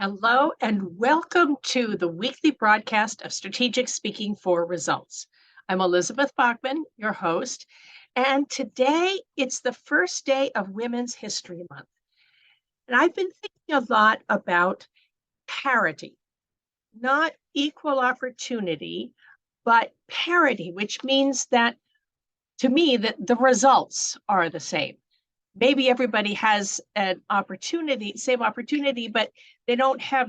Hello and welcome to the weekly broadcast of Strategic Speaking for Results. I'm Elizabeth Bachman, your host, and today it's the first day of Women's History Month. And I've been thinking a lot about parity, not equal opportunity, but parity, which means that to me that the results are the same. Maybe everybody has an opportunity, same opportunity, but they don't have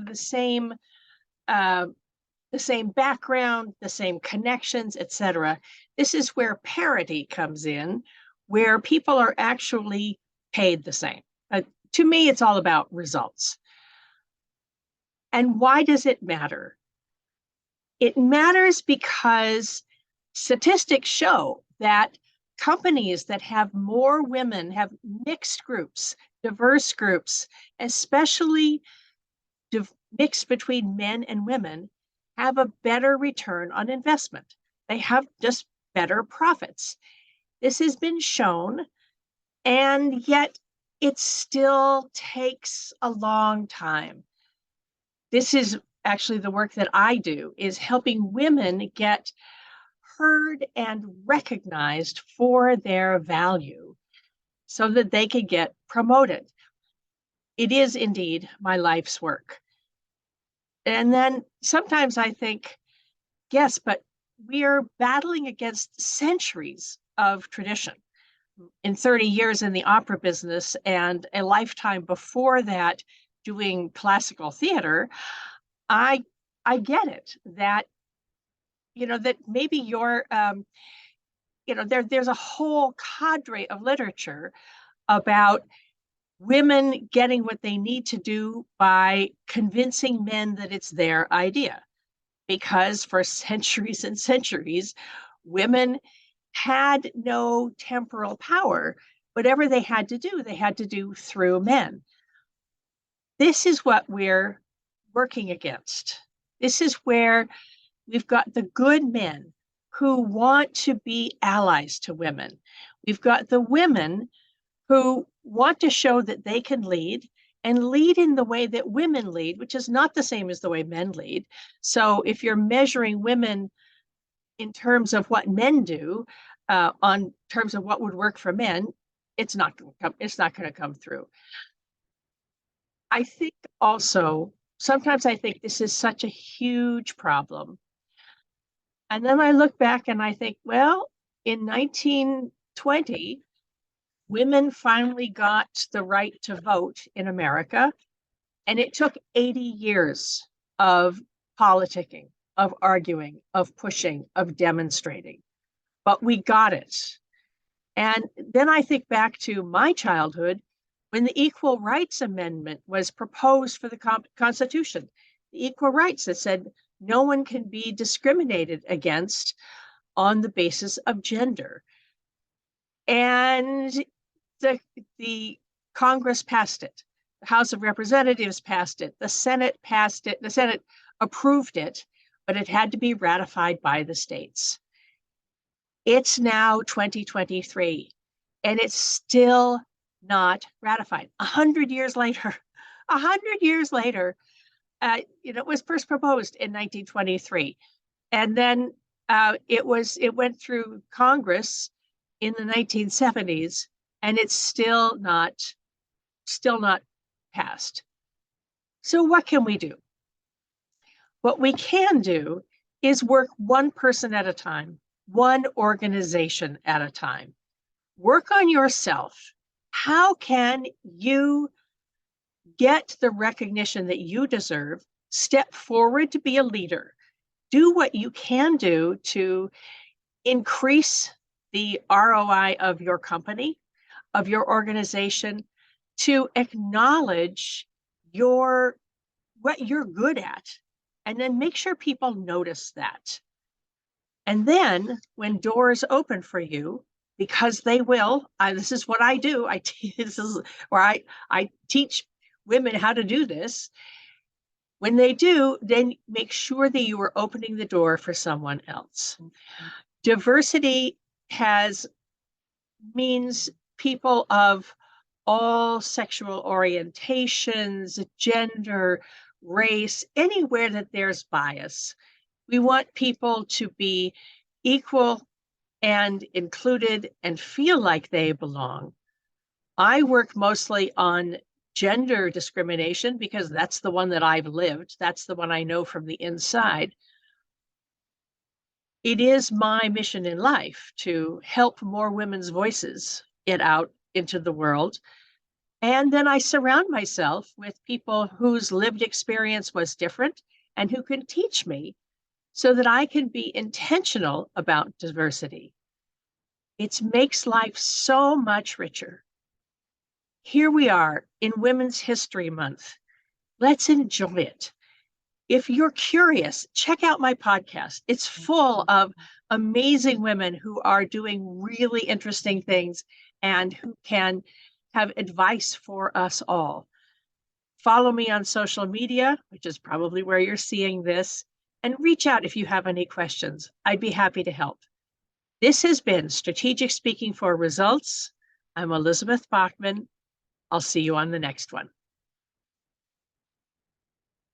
uh, the same background, the same connections, etc. This is where parity comes in, where people are actually paid the same. To me, it's all about results. And why does it matter? It matters because statistics show that companies that have more women, have mixed groups, diverse groups, especially mixed between men and women, have a better return on investment. They have just better profits. This has been shown, and yet it still takes a long time. This is actually the work that I do, is helping women get heard and recognized for their value so that they can get promoted. It is indeed my life's work. And then sometimes I think, yes, but we are battling against centuries of tradition. In 30 years in the opera business and a lifetime before that doing classical theater, I get it that that maybe there's a whole cadre of literature about women getting what they need to do by convincing men that it's their idea. Because for centuries and centuries, women had no temporal power. Whatever they had to do through men. This is what we're working against. This is where we've got the good men who want to be allies to women. We've got the women who want to show that they can lead and lead in the way that women lead, which is not the same as the way men lead. So if you're measuring women in terms of what men do, on terms of what would work for men, it's not going to come through. I think also, sometimes I think this is such a huge problem. And then I look back and I think, well, in 1920, women finally got the right to vote in America. And it took 80 years of politicking, of arguing, of pushing, of demonstrating. But we got it. And then I think back to my childhood when the Equal Rights Amendment was proposed for the Constitution. The equal rights that said no one can be discriminated against on the basis of gender. And the Congress passed it. The House of Representatives passed it. The Senate passed it. The Senate approved it, but it had to be ratified by the states. It's now 2023, and it's still not ratified. 100 years later, 100 years later, it was first proposed in 1923, and then it went through Congress in the 1970s, and it's still not passed. So what can we do? What we can do is work one person at a time, one organization at a time. Work on yourself. How can you get the recognition that you deserve? Step forward to be a leader. Do what you can do to increase the ROI of your company, of your organization, to acknowledge what you're good at, and then make sure people notice that. And then when doors open for you, because they will, this is what I do. This is where I teach women how to do this. When they do, then make sure that you are opening the door for someone else. Diversity means people of all sexual orientations, gender, race, anywhere that there's bias. We want people to be equal and included and feel like they belong. I work mostly on gender discrimination because that's the one that I've lived. That's the one I know from the inside. It is my mission in life to help more women's voices get out into the world. And then I surround myself with people whose lived experience was different and who can teach me so that I can be intentional about diversity. It makes life so much richer. Here we are in Women's History Month. Let's enjoy it. If you're curious, check out my podcast. It's full of amazing women who are doing really interesting things and who can have advice for us all. Follow me on social media, which is probably where you're seeing this, and reach out if you have any questions. I'd be happy to help. This has been Strategic Speaking for Results. I'm Elizabeth Bachman. I'll see you on the next one.